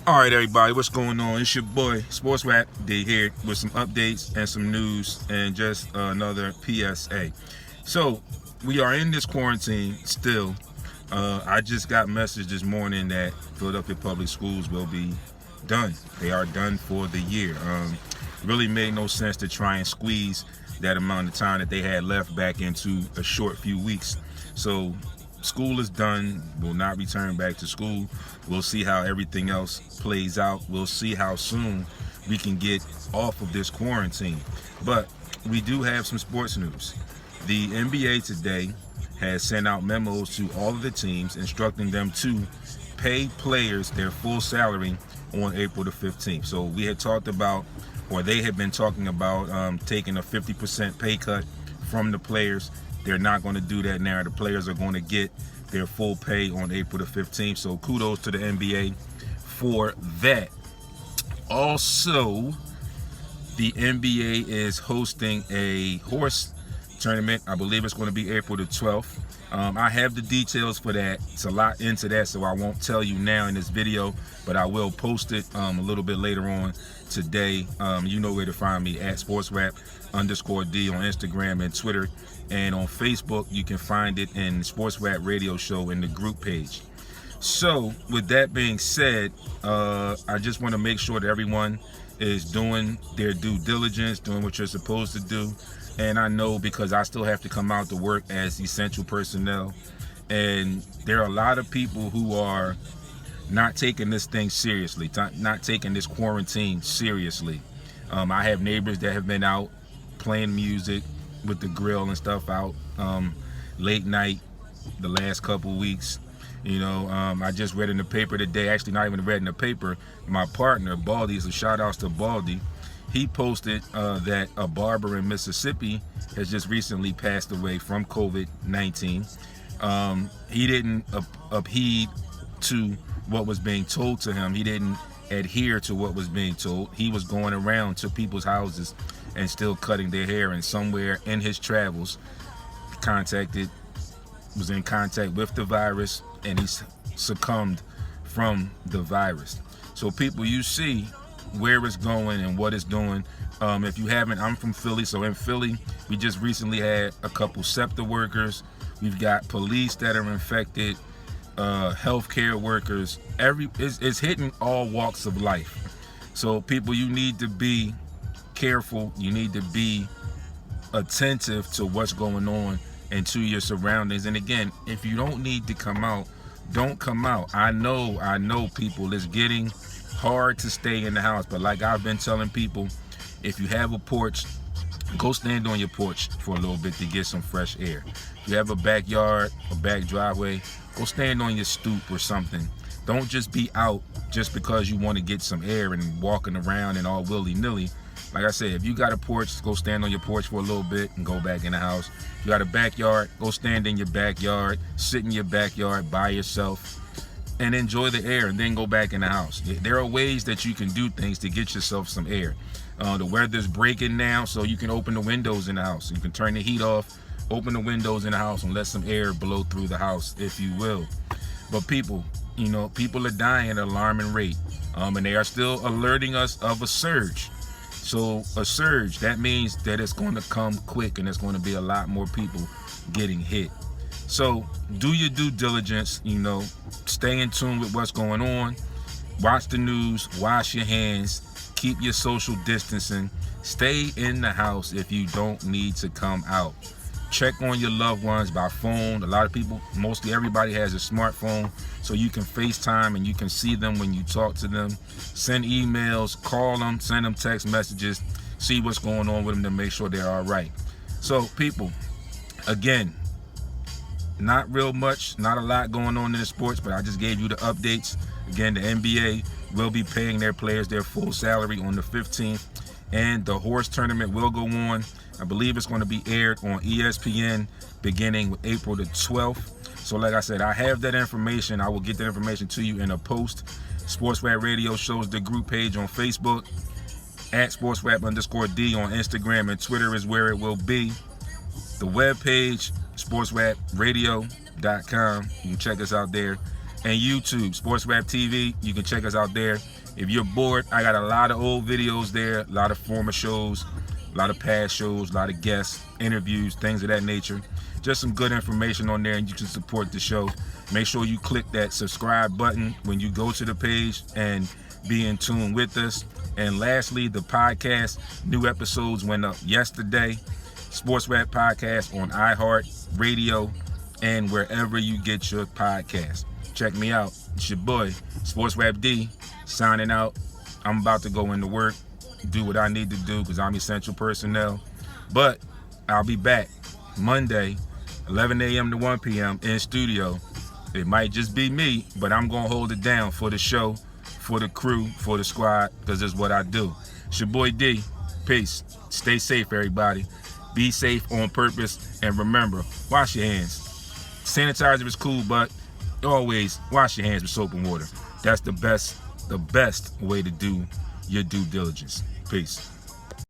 All right, everybody, what's going on? It's your boy SportsRap D here with some updates and some news and just another PSA. So we are in this quarantine still. I just got a message this morning that Philadelphia Public Schools will be done. They are done for the year. Really made no sense to try and squeeze that amount of time that they had left back into a short few weeks. So school is done. Will not return back to school. We'll see how everything else plays out. We'll see how soon we can get off of this quarantine. But we do have some sports news. The NBA today has sent out memos to all of the teams instructing them to pay players their full salary on April the 15th. So we had talked about, or they had been talking about taking a 50% pay cut from the players. They're not going to do that now. The players are going to get their full pay on April the 15th. So kudos to the NBA for that. Also, the NBA is hosting a horse tournament. I believe it's going to be April the 12th. I have the details for that. It's a lot into that, so I won't tell you now in this video, but I will post it a little bit later on today. You know where to find me at SportsRap_D on Instagram and Twitter. And on Facebook, you can find it in SportsRap Radio Show in the group page. So with that being said, I just want to make sure that everyone is doing their due diligence, doing what you're supposed to do. And I know because I still have to come out to work as essential personnel. And there are a lot of people who are not taking this thing seriously, not taking this quarantine seriously. I have neighbors that have been out playing music with the grill and stuff out late night the last couple weeks. You know, I just read in the paper today, actually not even read in the paper, my partner Baldy, so shout outs to Baldy. He posted that a barber in Mississippi has just recently passed away from COVID-19. He didn't adhere to what was being told to him. He didn't adhere to what was being told. He was going around to people's houses and still cutting their hair, and somewhere in his travels was in contact with the virus, and he succumbed from the virus. So people, you see where it's going and what it's doing. If you haven't, I'm from Philly, so in Philly we just recently had a couple SEPTA workers. We've got police that are infected, healthcare workers. It's hitting all walks of life. So people, you need to be careful. You need to be attentive to what's going on and to your surroundings. And again, if you don't need to come out, don't come out. I know people, it's getting hard to stay in the house, but like I've been telling people, if you have a porch, go stand on your porch for a little bit to get some fresh air. If you have a backyard, a back driveway, go stand on your stoop or something. Don't just be out just because you want to get some air and walking around and all willy-nilly. Like I said, if you got a porch, go stand on your porch for a little bit and go back in the house. If you got a backyard, go stand in your backyard, sit in your backyard by yourself and enjoy the air, and then go back in the house. There are ways that you can do things to get yourself some air. The weather's breaking now, so you can open the windows in the house. You can turn the heat off, open the windows in the house, and let some air blow through the house, if you will. But people, you know, people are dying at an alarming rate, and they are still alerting us of a surge. So a surge, that means that it's going to come quick, and there's going to be a lot more people getting hit. So do your due diligence, you know, stay in tune with what's going on, watch the news, wash your hands, keep your social distancing, stay in the house if you don't need to come out. Check on your loved ones by phone. A lot of people, mostly everybody has a smartphone, so you can FaceTime and you can see them when you talk to them. Send emails, call them, send them text messages, see what's going on with them to make sure they're all right. So people, again, not real much, not a lot going on in the sports, but I just gave you the updates. Again, the NBA will be paying their players their full salary on the 15th, and the horse tournament will go on. I believe it's going to be aired on ESPN beginning with April the 12th. So like I said, I have that information. I will get that information to you in a post. SportsRap Radio shows the group page on Facebook, at SportsRap_D on Instagram, and Twitter is where it will be. The webpage, SportsRapRadio.com. You can check us out there. and YouTube, SportsRap TV. You can check us out there. If you're bored, I got a lot of old videos there, a lot of former shows, a lot of past shows, a lot of guests, interviews, things of that nature. Just some good information on there, and you can support the show. Make sure you click that subscribe button when you go to the page and be in tune with us. And lastly, the podcast, new episodes went up yesterday. SportsRap Podcast on iHeart Radio and wherever you get your podcast. Check me out. It's your boy, SportsRap D, signing out. I'm about to go into work, do what I need to do because I'm essential personnel. But I'll be back Monday, 11 a.m. to 1 p.m. in studio. It might just be me, but I'm going to hold it down for the show, for the crew, for the squad, because it's what I do. It's your boy D. Peace. Stay safe, everybody. Be safe on purpose. And remember, wash your hands. Sanitizer is cool, but always wash your hands with soap and water. That's the best way to do your due diligence. Peace.